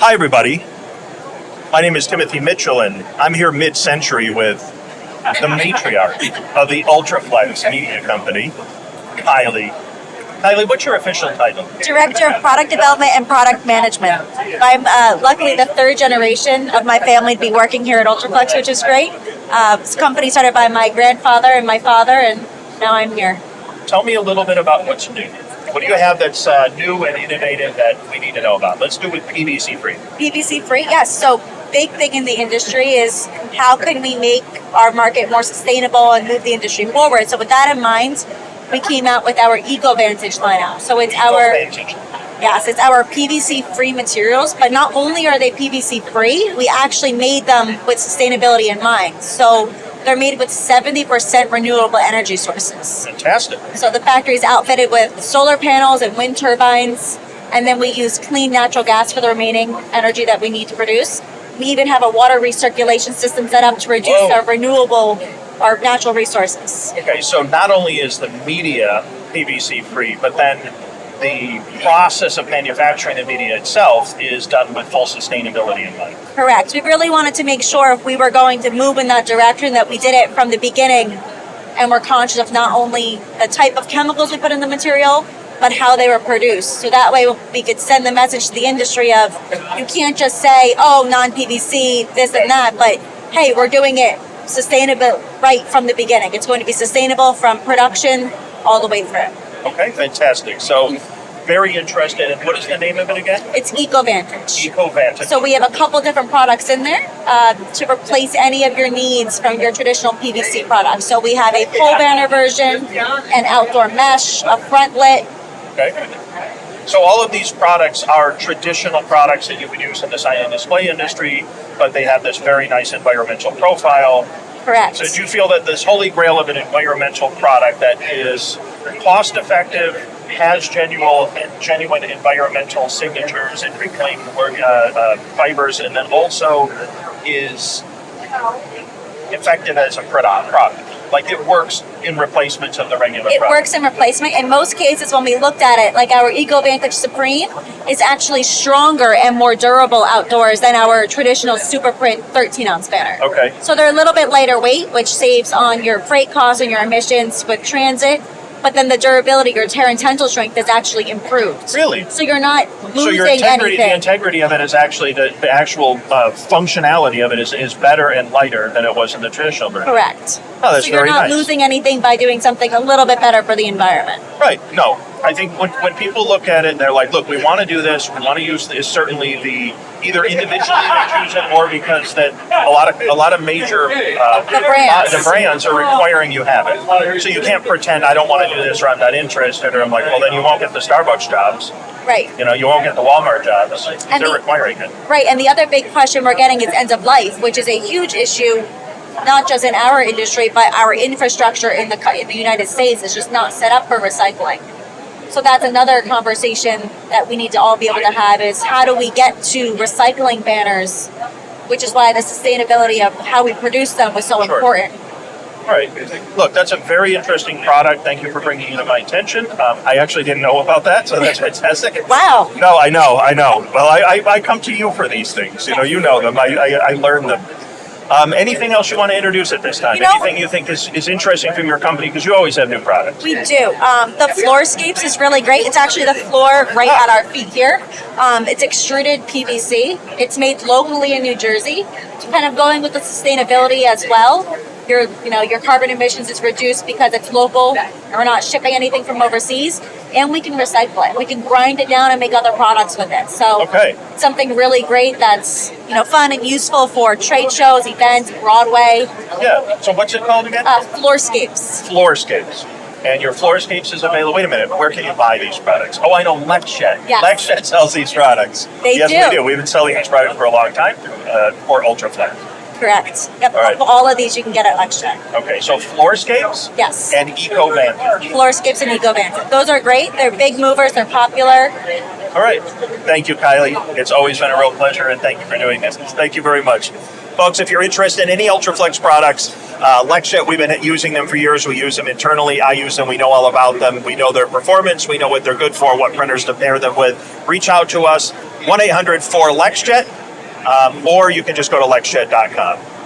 Hi, everybody. My name is Timothy Mitchell, and I'm here mid-century with the matriarch of the Ultraflex media company, Kylie. Kylie, what's your official title? Director of Product Development and Product Management. I'm luckily the third generation of my family to be working here at Ultraflex, which is great. This company started by my grandfather and my father, and now I'm here. Tell me a little bit about what's new. What do you have that's new and innovative that we need to know about? Let's do with PVC-free. PVC-free, yes. So big thing in the industry is how can we make our market more sustainable and move the industry forward. So with that in mind, we came out with our EcoVantage lineup. So it's it's our PVC-free materials, but not only are they PVC-free, we actually made them with sustainability in mind. So they're made with 70% renewable energy sources. Fantastic. So the factory is outfitted with solar panels and wind turbines, and then we use clean natural gas for the remaining energy that we need to produce. We even have a water recirculation system set up to reduce our natural resources. Okay, so not only is the media PVC-free, but then the process of manufacturing the media itself is done with full sustainability in mind. Correct. We really wanted to make sure if we were going to move in that direction that we did it from the beginning, and we're conscious of not only the type of chemicals we put in the material, but how they were produced. So that way we could send the message to the industry of, you can't just say, oh, non-PVC, this and that, but hey, we're doing it sustainable right from the beginning. It's going to be sustainable from production all the way through. Okay, fantastic. So, very interested. And what is the name of it again? It's EcoVantage. EcoVantage. So we have a couple different products in there to replace any of your needs from your traditional PVC products. So we have a pole banner version, an outdoor mesh, a front lit. Okay. So all of these products are traditional products that you would use in the sign and display industry, but they have this very nice environmental profile. Correct. So do you feel that this holy grail of an environmental product that is cost-effective, has genuine environmental signatures and reclaimed fibers, and then also is effective as a product? Like it works in replacement of the regular product. It works in replacement. In most cases, when we looked at it, like our EcoVantage Supreme is actually stronger and more durable outdoors than our traditional Super Print 13-ounce banner. Okay. So they're a little bit lighter weight, which saves on your freight costs and your emissions with transit. But then the durability, your tear and tensile strength is actually improved. Really? So you're not losing anything. The integrity of it is actually the actual functionality of it is better and lighter than it was in the traditional version. Correct. Oh, that's so you're very not nice. losing anything by doing something a little bit better for the environment. Right. No. I think when people look at it and they're like, look, we want to do this, we want to use this, certainly the either individually they choose it or because that a lot of major the brands are requiring you have it. So you can't pretend I don't want to do this or I'm not interested, or I'm like, well, then you won't get the Starbucks jobs. Right. You know, you won't get the Walmart jobs. They're requiring it. Right. And the other big question we're getting is end of life, which is a huge issue, not just in our industry, but our infrastructure in the United States is just not set up for recycling. So that's another conversation that we need to all be able to have is how do we get to recycling banners, which is why the sustainability of how we produce them was so important. All right. Look, that's a very interesting product. Thank you for bringing it to my attention. I actually didn't know about that, so that's fantastic. Wow. No, I know. Well, I come to you for these things. You know them. I learn them. Anything else you want to introduce at this time? Anything you think is interesting from your company? Because you always have new products. We do. The Floorscapes is really great. It's actually the floor right at our feet here. It's extruded PVC. It's made locally in New Jersey. Kind of going with the sustainability as well. Your carbon emissions is reduced because it's local and we're not shipping anything from overseas, and we can recycle it. We can grind it down and make other products with it. So something really great that's fun and useful for trade shows, events, Broadway. Yeah. So what's it called again? Floorscapes. Floorscapes. And your Floorscapes is available. Wait a minute. Where can you buy these products? Oh, I know LexJet. Yes. LexJet sells these products. Yes, we do. We've been selling these products for a long time for Ultraflex. Correct. Yep. All right. All of these you can get at LexJet. Okay, so Floorscapes? Yes. And EcoVantage. Floorscapes and EcoVantage. Those are great. They're big movers. They're popular. All right. Thank you, Kylie. It's always been a real pleasure, and thank you for doing this. Thank you very much. Folks, if you're interested in any Ultraflex products, LexJet, we've been using them for years. We use them internally. I use them. We know all about them. We know their performance. We know what they're good for, what printers to pair them with. Reach out to us. 1-800-4-LexJet, or you can just go to LexJet.com.